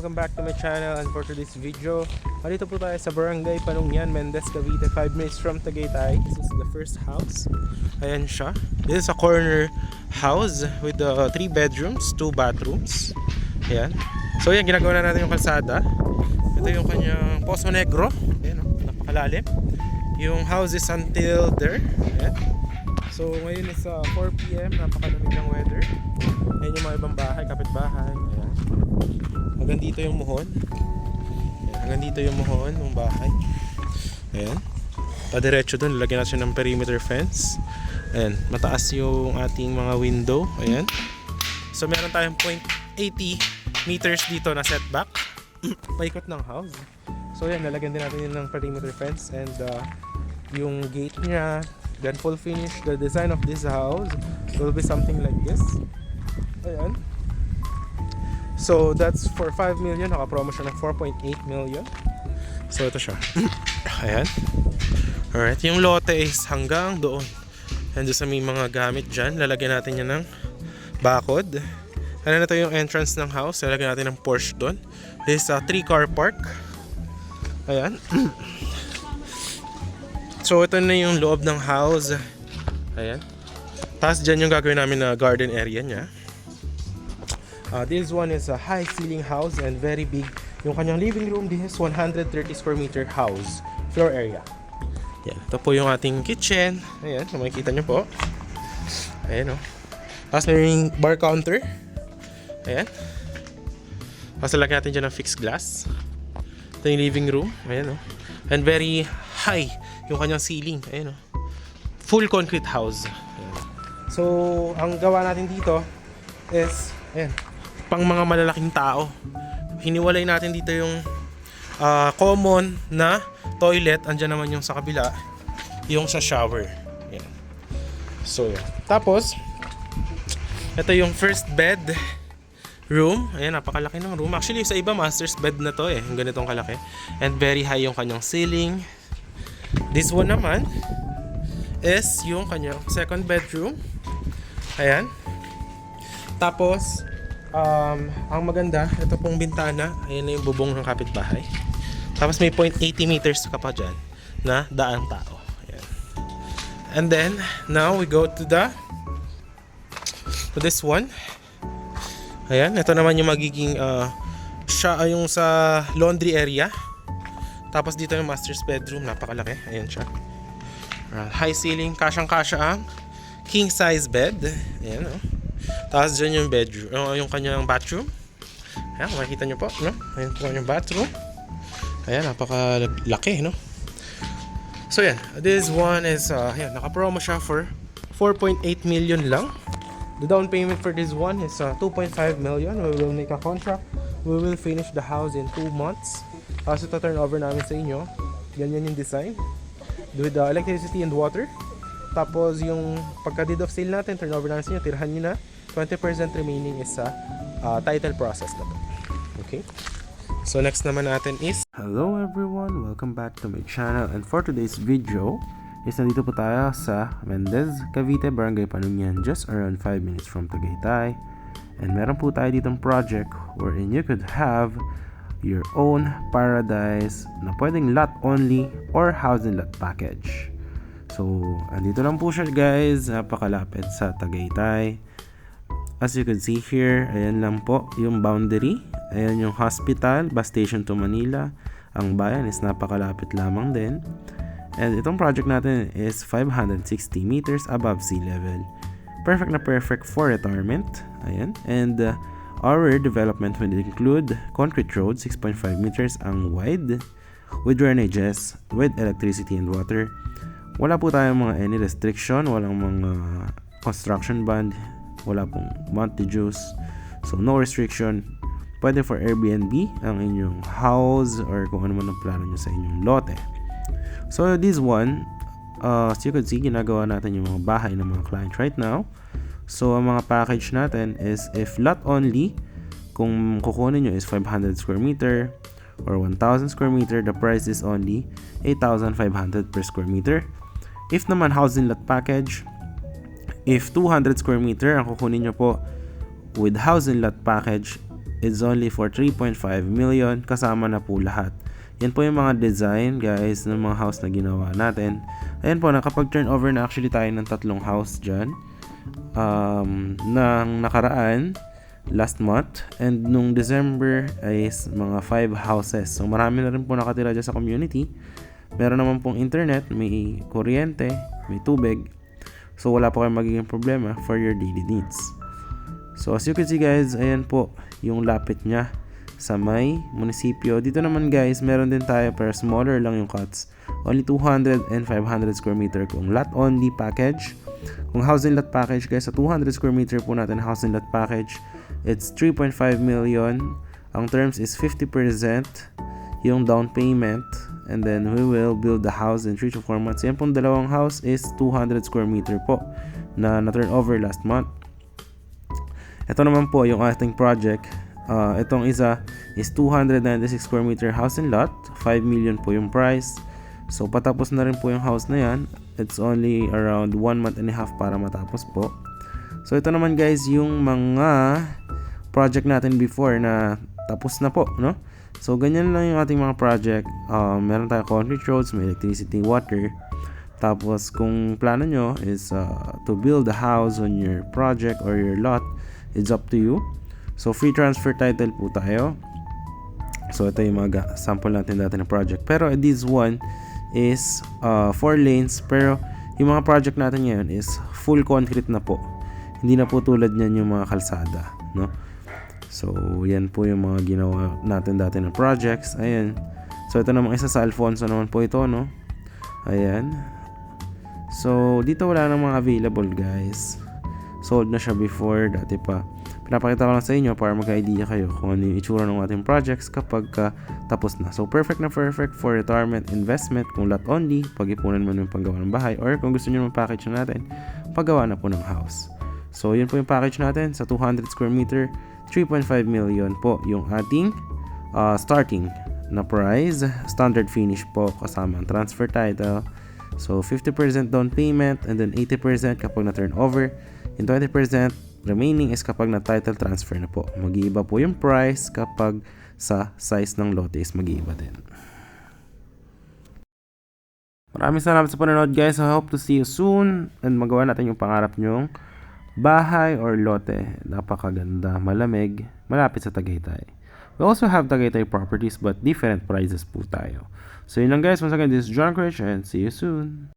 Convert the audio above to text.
Welcome back to my channel, and for today's video, dito po tayo sa Barangay Panungyan, Mendez, Cavite, 5 minutes from Tagaytay. This is the first house. Ayan siya. This is a corner house with 3 bedrooms, 2 bathrooms. Ayan. So yan, ginagawa na natin yung kalsada. Ito yung kanyang Poso Negro. Ayan, napakalalim. Yung house is until there. Ayan. So ngayon is 4 PM, napakalamig ng weather. Ayan yung mga ibang bahay, kapitbahay. Ayan. Hanggang dito yung muhon. Ayan, hanggang dito yung muhon ng bahay. Ayan. Padiretso dun, lalagyan natin ng perimeter fence. Ayan, mataas yung ating mga window. Ayan. So meron tayong 0.80 meters dito na setback. Paikot ng house. So ayan, lalagyan din natin yun ng perimeter fence. And yung gate niya, then full finish, the design of this house will be something like this. Ayan. So that's for 5 million, naka-promo siya ng 4.8 million. So ito siya. Ayan. Alright, yung lote is hanggang doon. And doon sa may mga gamit dyan, lalagyan natin yan ng bakod. Ano na ito yung entrance ng house, lalagyan natin ng Porsche doon. This is a 3-car park. Ayan. So ito na yung loob ng house. Ayan. Tapos dyan yung gagawin namin na garden area niya. This one is a high ceiling house and very big. Yung kanyang living room, this is 130 square meter house floor area. Yan. Ito po yung ating kitchen. Ayan, makikita nyo po. Ayan o. Tapos may bar counter. Ayan. Tapos lalagyan natin dyan ng fixed glass. Ito yung living room. Ayan o. And very high yung kanyang ceiling. Ayan o. Full concrete house. Ayan. So, ang gawa natin dito is, ayan, pang mga malalaking tao. Hiniwalay natin dito yung common na toilet. Andyan naman yung sa kabila, yung sa shower. Ayan. So, yan. Tapos, ito yung first bed room. Ayan, napakalaki ng room. Actually, sa iba, master's bed na to eh. Yung ganitong kalaki. And very high yung kanyang ceiling. This one naman is yung kanyang second bedroom. Ayan. Tapos, ang maganda, ito pong bintana, ayan na yung bubong ng kapitbahay. Tapos may 0.80 meters ka pa dyan na daang tao. Ayan. And then, now we go to this one. Ayan, ito naman yung magiging yung sa laundry area. Tapos dito yung master's bedroom, napakalaki. Ayan siya. High ceiling, kasyang-kasya ang king size bed. Ayan o. Tapos dyan yung bedroom, yung kanyang bathroom. Ayan, makikita nyo po, no? Ayan po yung bathroom. Ayan, napakalaki, no? So yan, this one is, ayan, naka-promo siya for 4.8 million lang. The down payment for this one is 2.5 million. We will make a contract. We will finish the house in 2 months. Tapos ito turn over namin sa inyo. Ganyan yung design. With the electricity and water. Tapos yung pagka-deed of sale natin, turn over namin sa inyo, tirahan nyo na. 20% remaining is sa title process na to. Okay? So next naman natin is... Hello everyone! Welcome back to my channel. And for today's video, is nandito po tayo sa Mendez, Cavite, Barangay Panungyan, just around 5 minutes from Tagaytay. And meron po tayo ditong project wherein you could have your own paradise na pwedeng lot only or housing lot package. So, andito lang po siya guys, napakalapit sa Tagaytay. As you can see here, ayan lang po yung boundary. Ayan yung hospital, bus station to Manila. Ang bayan is napakalapit lamang din. And itong project natin is 560 meters above sea level. Perfect na perfect for retirement. Ayan. And our development will include concrete road, 6.5 meters ang wide, with drainages, with electricity and water. Wala po tayong mga any restriction, walang mga construction ban, wala pong monthly dues. So no restriction. Pwede for Airbnb ang inyong house or kung ano man ang plano nyo sa inyong lote. So this one, as you can see, ginagawa natin yung mga bahay ng mga client right now. So ang mga package natin is if lot only, kung kukunin nyo is 500 square meter or 1,000 square meter, the price is only 8,500 per square meter. If naman housing lot package, if 200 square meter ang kukunin nyo po with housing lot package, is only for 3.5 million kasama na po lahat. Yan po yung mga design guys ng mga house na ginawa natin. Ayan po, nakapag-turnover na actually tayo ng 3 house dyan. Nang nakaraan, last month, and nung December ay mga 5 houses. So marami na rin po nakatira dyan sa community. Meron naman pong internet, may kuryente, may tubig. So wala po kayong magiging problema for your daily needs. So as you can see guys, ayan po yung lapit niya sa may munisipyo. Dito naman guys, meron din tayo pero smaller lang yung cuts. Only 200 and 500 square meter kung lot only package. Kung housing lot package guys, sa 200 square meter po natin housing lot package, it's 3.5 million. Ang terms is 50% yung down payment, and then we will build the house in 3 to 4 months. Yan pong dalawang house is 200 square meter po na turn over last month. Ito naman po yung ating project. Itong isa is 296 square meter house and lot. 5 million po yung price. So patapos na rin po yung house na yan. It's only around 1 month and a half para matapos po. So ito naman guys yung mga project natin before na tapos na po, no? So ganyan lang yung ating mga project. Meron tayo concrete roads, may electricity, water. Tapos kung plano nyo is to build a house on your project or your lot, it's up to you. So free transfer title po tayo. So ito yung mga sample natin dati na project. Pero this one is 4 lanes, pero yung mga project natin ngayon is full concrete na po. Hindi na po tulad niyan yung mga kalsada, no? So yan po yung mga ginawa natin dati na projects. Ayan. So ito namang isa sa Alfonso naman po ito, no? Ayan. So dito wala namang available guys. Sold na siya before, dati pa. Pinapakita ko lang sa inyo para magka-idea kayo kung ano yung itsura ng ating projects kapag tapos na. So perfect na perfect for retirement investment kung lot only, pag-ipunan mo ng panggawa ng bahay, or kung gusto nyo mag-package na natin, paggawa na po ng house. So yun po yung package natin sa 200 square meter, 3.5 million po yung ating starting na price. Standard finish po kasama ang transfer title. So 50% down payment and then 80% kapag na-turn over. And 20% remaining is kapag na-title transfer na po. Mag-iiba po yung price kapag sa size ng lote is mag-iiba din. Maraming salamat sa panonood guys. I hope to see you soon and magawa natin yung pangarap nyong bahay or lote. Napakaganda, malamig, malapit sa Tagaytay. We also have Tagaytay properties but different prices po tayo. So yun lang guys. Once again, this is John Crich and see you soon.